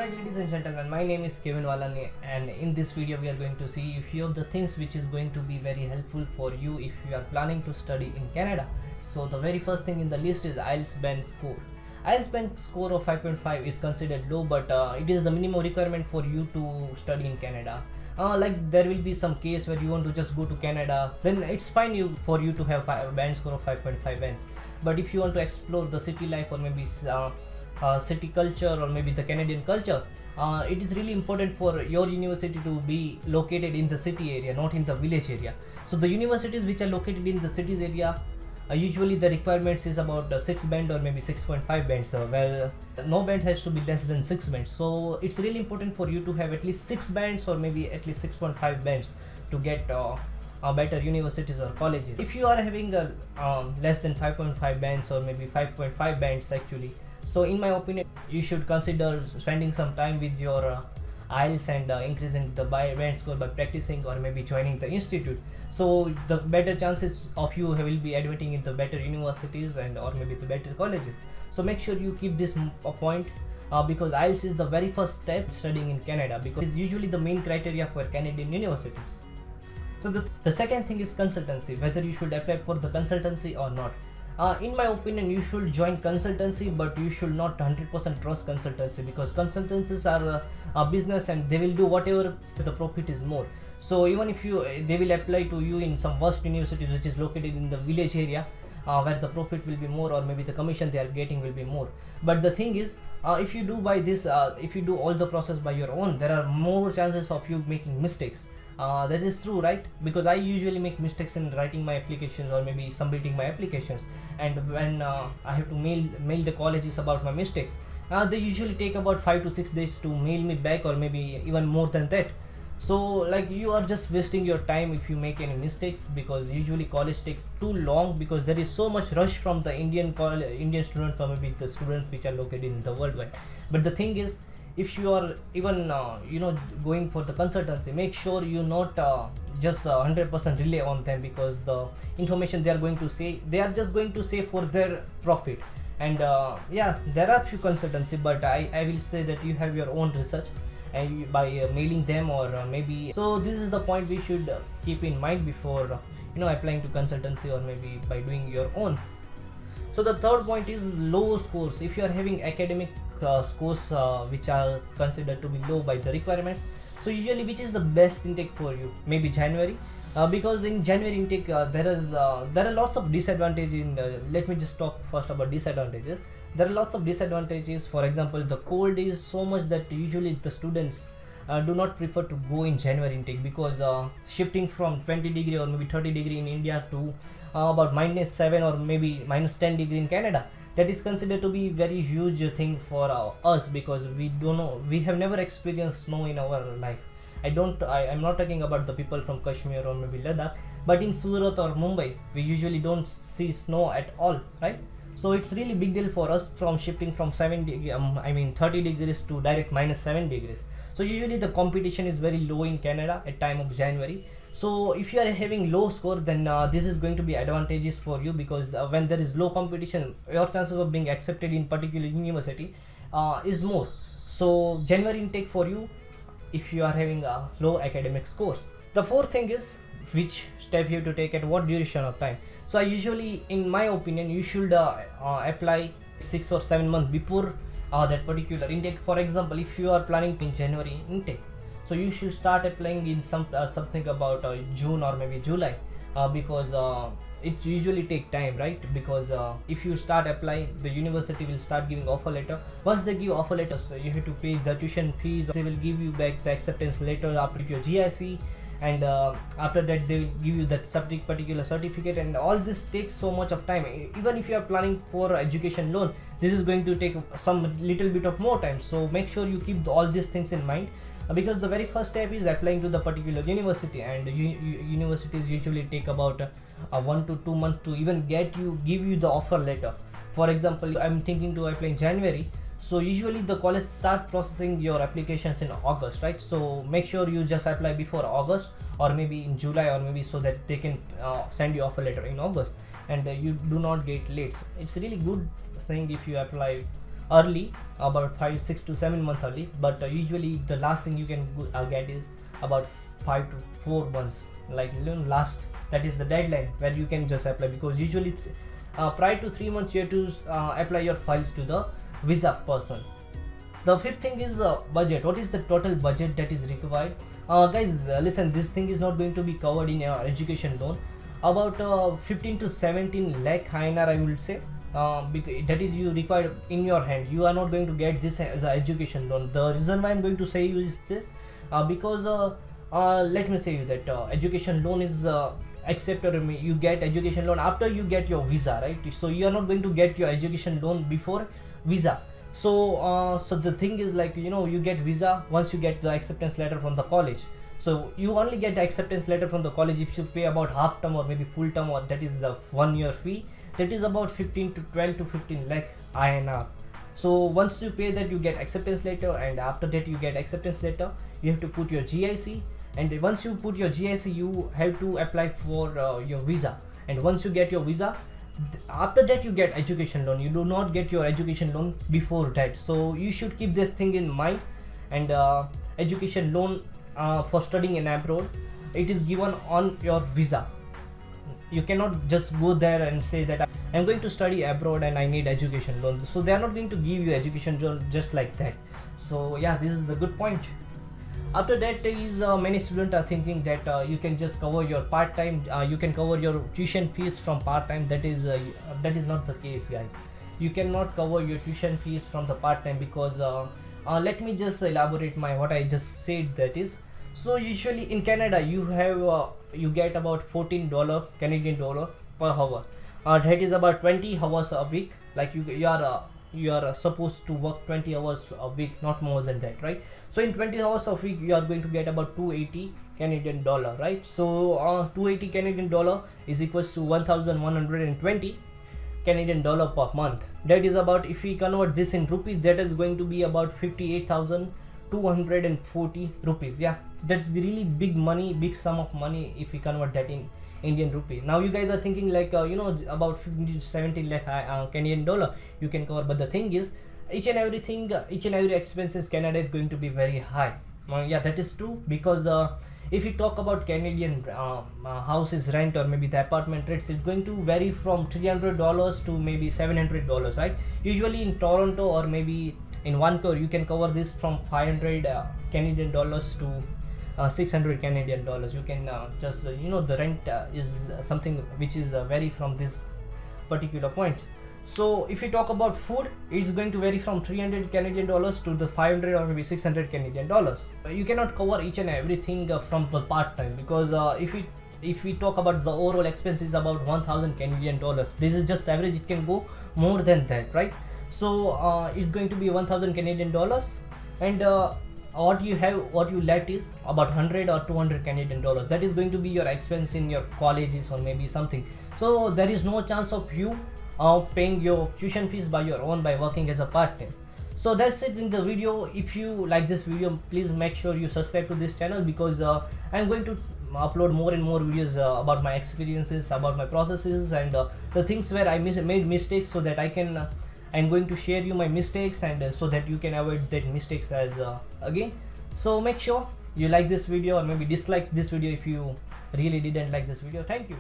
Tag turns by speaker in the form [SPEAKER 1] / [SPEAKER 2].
[SPEAKER 1] Alright, ladies and gentlemen, my name is Kevin Walani, and in this video we are going to see a few of the things which is going to be very helpful for you if you are planning to study in Canada. So the very first thing in the list is IELTS band score. IELTS band score of 5.5 is considered low, but it is the minimum requirement for you to study in Canada. Like there will be some case where you want to just go to Canada, then it's fine for you to have a band score of 5.5 bands. But if you want to explore the city life or maybe city culture or maybe the Canadian culture, it is really important for your university to be located in the city area, not in the village area. So the universities which are located in the cities area, usually the requirements is about 6 band or maybe 6.5 bands, where no band has to be less than 6 bands. So it's really important for you to have at least 6 bands or maybe at least 6.5 bands to get better universities or colleges. If you are having less than 5.5 bands or maybe 5.5 bands actually, so in my opinion you should consider spending some time with your IELTS and increasing the band score by practicing or maybe joining the institute. So the better chances of you will be admitting into better universities and or maybe the better colleges. So make sure you keep this a point, because IELTS is the very first step studying in Canada, because it's usually the main criteria for Canadian universities. So the second thing is consultancy, whether you should apply for the consultancy or not. In my opinion, you should join consultancy, but you should not 100% trust consultancy, because consultancies are a business and they will do whatever the profit is more. So even if they will apply to you in some worst university which is located in the village area, where the profit will be more or maybe the commission they are getting will be more. But the thing is, if you do by this, if you do all the process by your own, there are more chances of you making mistakes. That is true, right? Because I usually make mistakes in writing my applications or maybe submitting my applications, and when I have to mail the colleges about my mistakes, they usually take about 5 to 6 days to mail me back or maybe even more than that. So like you are just wasting your time if you make any mistakes, because usually college takes too long, because there is so much rush from the Indian students or maybe the students which are located in the worldwide. But the thing is, if you are even going for the consultancy, make sure you not just 100% rely on them, because the information they are going to say, they are just going to say for their profit. And yeah, there are few consultancy, but I will say that you have your own research and by mailing them or maybe. So this is the point we should keep in mind before applying to consultancy or maybe by doing your own. So the third point is low scores. If you are having academic scores which are considered to be low by the requirements, so usually which is the best intake for you? Maybe January, because in January intake there are lots of disadvantages in let me just talk first about disadvantages. There are lots of disadvantages. For example, the cold is so much that usually the students do not prefer to go in January intake, because shifting from 20 degree or maybe 30 degree in India to about -7 or maybe -10 degree in Canada, that is considered to be very huge thing for us, because we don't know, we have never experienced snow in our life. I'm not talking about the people from Kashmir or maybe Ladakh, but in Surat or Mumbai we usually don't see snow at all, right? So it's really big deal for us from shifting from 30 degrees to direct -7 degrees. So usually the competition is very low in Canada at time of January. So if you are having low score, then this is going to be advantageous for you, because when there is low competition, your chances of being accepted in particular university is more. So January intake for you if you are having low academic scores. The fourth thing is which step you have to take at what duration of time. So I usually, in my opinion, you should apply 6 or 7 months before that particular intake. For example, if you are planning in January intake, so you should start applying in something about June or maybe July, because it usually take time, right? Because if you start applying, the university will start giving offer letter. Once they give offer letters, so you have to pay the tuition fees. They will give you back the acceptance letter after your GIC, and after that they will give you that particular certificate, and all this takes so much of time. Even if you are planning for education loan, this is going to take some little bit of more time. So make sure you keep all these things in mind, because the very first step is applying to the particular university, and universities usually take about 1 to 2 months to even give you the offer letter. For example, I'm thinking to apply in January, so usually the college start processing your applications in August, right? So make sure you just apply before August or maybe in July, or maybe so that they can send you offer letter in August, and you do not get late. So it's really good thing if you apply early, about 5, 6 to 7 months early, but usually the last thing you can get is about 5 to 4 months, like last, that is the deadline where you can just apply, because usually prior to 3 months you have to apply your files to the visa person. The fifth thing is the budget. What is the total budget that is required? Guys, listen, this thing is not going to be covered in your education loan. About 15 to 17 lakh INR, I would say, because that is you required in your hand. You are not going to get this as an education loan. The reason why I'm going to say you is this, because let me say you that education loan is accepted. You get education loan after you get your visa, right? So you are not going to get your education loan before visa. So the thing is, like, you get visa once you get the acceptance letter from the college. So you only get the acceptance letter from the college if you pay about half term or maybe full term, or that is the 1 year fee. That is about 15 to 12 to 15 lakh INR. So once you pay that, you get acceptance letter, and after that you get acceptance letter, you have to put your GIC, and once you put your GIC, you have to apply for your visa. And once you get your visa, after that you get education loan. You do not get your education loan before that. So you should keep this thing in mind. And education loan for studying in abroad, it is given on your visa. You cannot just go there and say that I'm going to study abroad and I need education loan. So they are not going to give you education loan just like that. So yeah, this is a good point. After that is many students are thinking that you can just cover your part-time, you can cover your tuition fees from part-time. That is not the case, guys. You cannot cover your tuition fees from the part-time, because let me just elaborate what I just said. That is, so usually in Canada you have you get about $14 Canadian dollar per hour. That is about 20 hours a week. Like you are supposed to work 20 hours a week, not more than that, right? So in 20 hours a week you are going to get about 280 Canadian dollar, right? So 280 Canadian dollar is equals to 1120 Canadian dollar per month. That is about, if we convert this in rupees, that is going to be about 58,240 rupees. Yeah, that's really big money, big sum of money if we convert that in Indian rupee. Now you guys are thinking like about 15 to 17 lakh Canadian dollar you can cover, but the thing is, each and every expenses Canada is going to be very high. Yeah, that is true, because if you talk about Canadian houses rent or maybe the apartment rates, it's going to vary from $300 to maybe $700, right? Usually in Toronto or maybe in Vancouver you can cover this from 500 Canadian dollars to 600 Canadian dollars. You can just the rent is something which is vary from this particular point. So if we talk about food, it's going to vary from 300 Canadian dollars to the 500 or maybe 600 Canadian dollars. You cannot cover each and everything from the part time, because if we talk about the overall expenses about 1000 Canadian dollars, this is just average, it can go more than that, right? So it's going to be 1000 Canadian dollars, and what you let is about 100 or 200 Canadian dollars. That is going to be your expense in your colleges or maybe something. So there is no chance of you paying your tuition fees by your own by working as a part-time. So that's it in the video. If you like this video, please make sure you subscribe to this channel, because I'm going to upload more and more videos about my experiences, about my processes, and the things where I made mistakes, so that I'm going to share you my mistakes, and so that you can avoid that mistakes as again. So make sure you like this video, or maybe dislike this video if you really didn't like this video. Thank you.